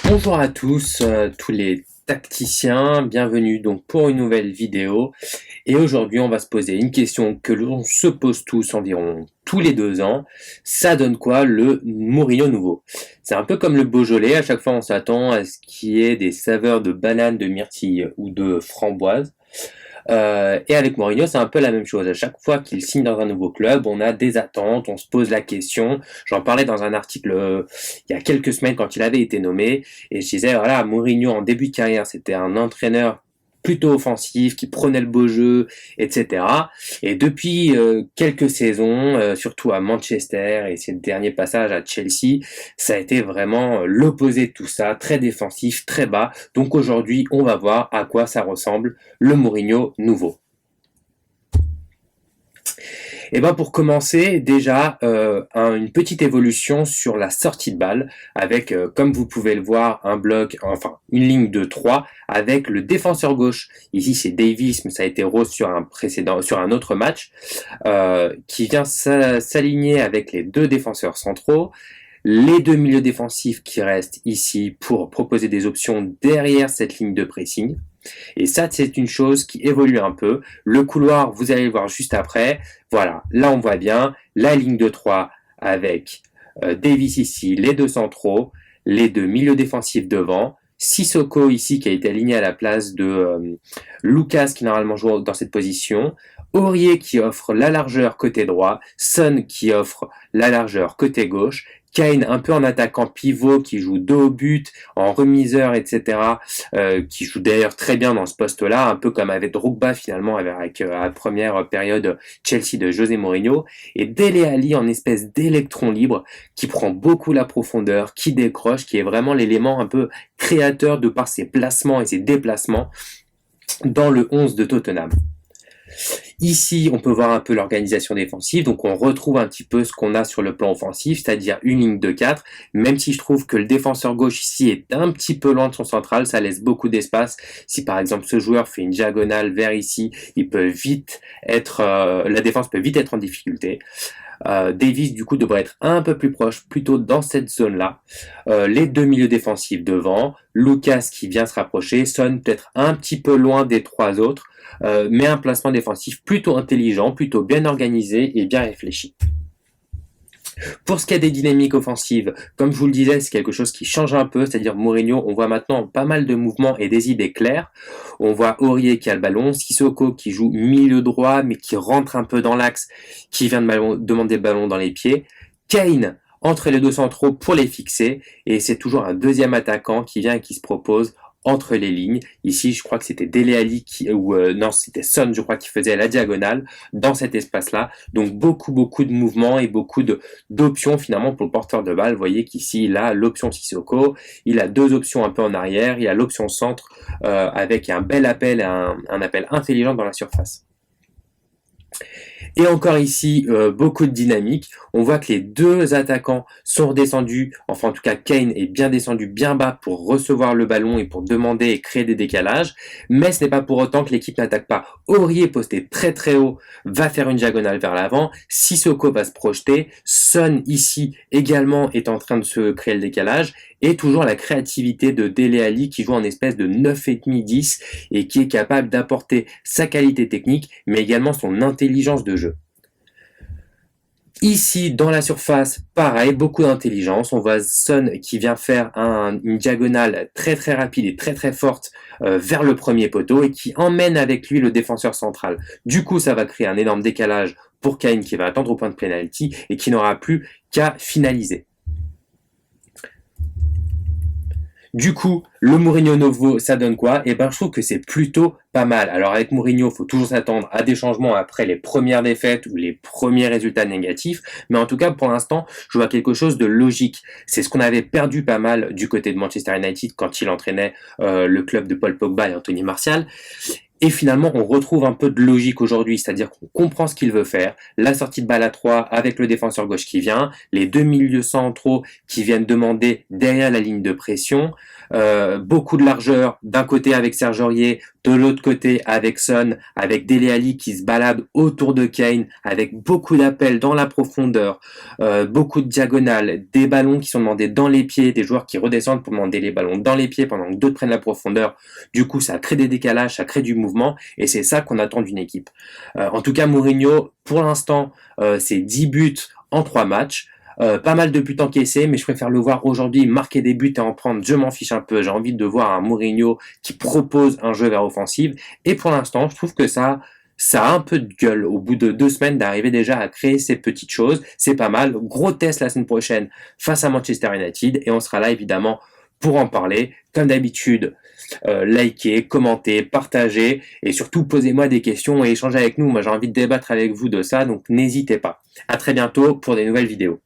Bonjour à tous, tous les tacticiens, bienvenue donc pour une nouvelle vidéo. Et aujourd'hui, on va se poser une question que l'on se pose tous environ tous les 2 ans. Ça donne quoi le Mourinho nouveau? C'est un peu comme le Beaujolais, à chaque fois on s'attend à ce qu'il y ait des saveurs de banane, de myrtille ou de framboise. Et avec Mourinho, c'est un peu la même chose. À chaque fois qu'il signe dans un nouveau club, on a des attentes, on se pose la question. J'en parlais dans un article il y a quelques semaines quand il avait été nommé, et je disais, voilà, Mourinho en début de carrière, c'était un entraîneur plutôt offensif, qui prenait le beau jeu, etc. Et depuis quelques saisons, surtout à Manchester et ses derniers passages à Chelsea, ça a été vraiment l'opposé de tout ça, très défensif, très bas. Donc aujourd'hui, on va voir à quoi ça ressemble le Mourinho nouveau. Et ben pour commencer, déjà une petite évolution sur la sortie de balle avec, comme vous pouvez le voir, un bloc, enfin une ligne de 3 avec le défenseur gauche. Ici c'est Davis, mais ça a été Rose sur un autre match, qui vient s'aligner avec les deux défenseurs centraux. Les deux milieux défensifs qui restent ici pour proposer des options derrière cette ligne de pressing. Et ça, c'est une chose qui évolue un peu. Le couloir, vous allez le voir juste après. Voilà, là on voit bien la ligne de 3 avec Davis ici, les deux centraux, les deux milieux défensifs devant. Sissoko ici qui a été aligné à la place de Lucas qui normalement joue dans cette position. Aurier qui offre la largeur côté droit. Son qui offre la largeur côté gauche. Kane un peu en attaquant pivot qui joue dos au but, en remiseur, etc. Qui joue d'ailleurs très bien dans ce poste-là, un peu comme avec Drogba finalement avec la première période Chelsea de José Mourinho. Et Dele Alli en espèce d'électron libre qui prend beaucoup la profondeur, qui décroche, qui est vraiment l'élément un peu créateur de par ses placements et ses déplacements dans le 11 de Tottenham. Ici, on peut voir un peu l'organisation défensive, donc on retrouve un petit peu ce qu'on a sur le plan offensif, c'est-à-dire une ligne de 4, même si je trouve que le défenseur gauche ici est un petit peu loin de son central, ça laisse beaucoup d'espace. Si par exemple ce joueur fait une diagonale vers ici, la défense peut vite être en difficulté. Davis du coup devrait être un peu plus proche, plutôt dans cette zone-là. Les deux milieux défensifs devant, Lucas qui vient se rapprocher, Son peut-être un petit peu loin des trois autres, mais un placement défensif plutôt intelligent, plutôt bien organisé et bien réfléchi. Pour ce qui est des dynamiques offensives, comme je vous le disais, c'est quelque chose qui change un peu, c'est-à-dire Mourinho, on voit maintenant pas mal de mouvements et des idées claires. On voit Aurier qui a le ballon, Sissoko qui joue milieu droit mais qui rentre un peu dans l'axe, qui vient de demander le ballon dans les pieds. Kane entre les deux centraux pour les fixer, et c'est toujours un deuxième attaquant qui vient et qui se propose entre les lignes. Ici, je crois que c'était Dele Alli c'était Son, je crois, qui faisait la diagonale dans cet espace-là. Donc beaucoup de mouvements et beaucoup d'options finalement pour le porteur de balle. Vous voyez qu'ici, il a l'option Sissoko, il a deux options un peu en arrière, il a l'option centre avec un bel appel, un appel intelligent dans la surface. Et encore ici, beaucoup de dynamique. On voit que les deux attaquants sont redescendus, enfin en tout cas Kane est bien descendu bien bas pour recevoir le ballon et pour demander et créer des décalages. Mais ce n'est pas pour autant que l'équipe n'attaque pas. Aurier posté très haut va faire une diagonale vers l'avant. Sissoko va se projeter. Son ici également est en train de se créer le décalage. Et toujours la créativité de Dele Alli qui joue en espèce de 9,5-10 et qui est capable d'apporter sa qualité technique mais également son intelligence de jeu. Ici, dans la surface, pareil, beaucoup d'intelligence. On voit Son qui vient faire une diagonale très rapide et très forte vers le premier poteau et qui emmène avec lui le défenseur central. Du coup, ça va créer un énorme décalage pour Kane qui va attendre au point de pénalty et qui n'aura plus qu'à finaliser. Du coup, le Mourinho nouveau, ça donne quoi? Eh ben, je trouve que c'est plutôt pas mal. Alors, avec Mourinho, il faut toujours s'attendre à des changements après les premières défaites ou les premiers résultats négatifs. Mais en tout cas, pour l'instant, je vois quelque chose de logique. C'est ce qu'on avait perdu pas mal du côté de Manchester United quand il entraînait le club de Paul Pogba et Anthony Martial. Et finalement, on retrouve un peu de logique aujourd'hui, c'est-à-dire qu'on comprend ce qu'il veut faire, la sortie de balle à 3 avec le défenseur gauche qui vient, les deux milieux centraux qui viennent demander derrière la ligne de pression, beaucoup de largeur d'un côté avec Serge Aurier, De l'autre côté, avec Son, avec Dele Alli qui se balade autour de Kane, avec beaucoup d'appels dans la profondeur, beaucoup de diagonales, des ballons qui sont demandés dans les pieds, des joueurs qui redescendent pour demander les ballons dans les pieds pendant que d'autres prennent la profondeur. Du coup, ça crée des décalages, ça crée du mouvement, et c'est ça qu'on attend d'une équipe. En tout cas, Mourinho, pour l'instant, c'est 10 buts en 3 matchs. Pas mal de buts encaissés, mais je préfère le voir aujourd'hui marquer des buts et en prendre, je m'en fiche un peu. J'ai envie de voir un Mourinho qui propose un jeu vers offensive. Et pour l'instant, je trouve que ça a un peu de gueule au bout de 2 semaines d'arriver déjà à créer ces petites choses. C'est pas mal. Gros test la semaine prochaine face à Manchester United et on sera là évidemment pour en parler. Comme d'habitude, likez, commentez, partagez et surtout posez-moi des questions et échangez avec nous. Moi j'ai envie de débattre avec vous de ça, donc n'hésitez pas. À très bientôt pour des nouvelles vidéos.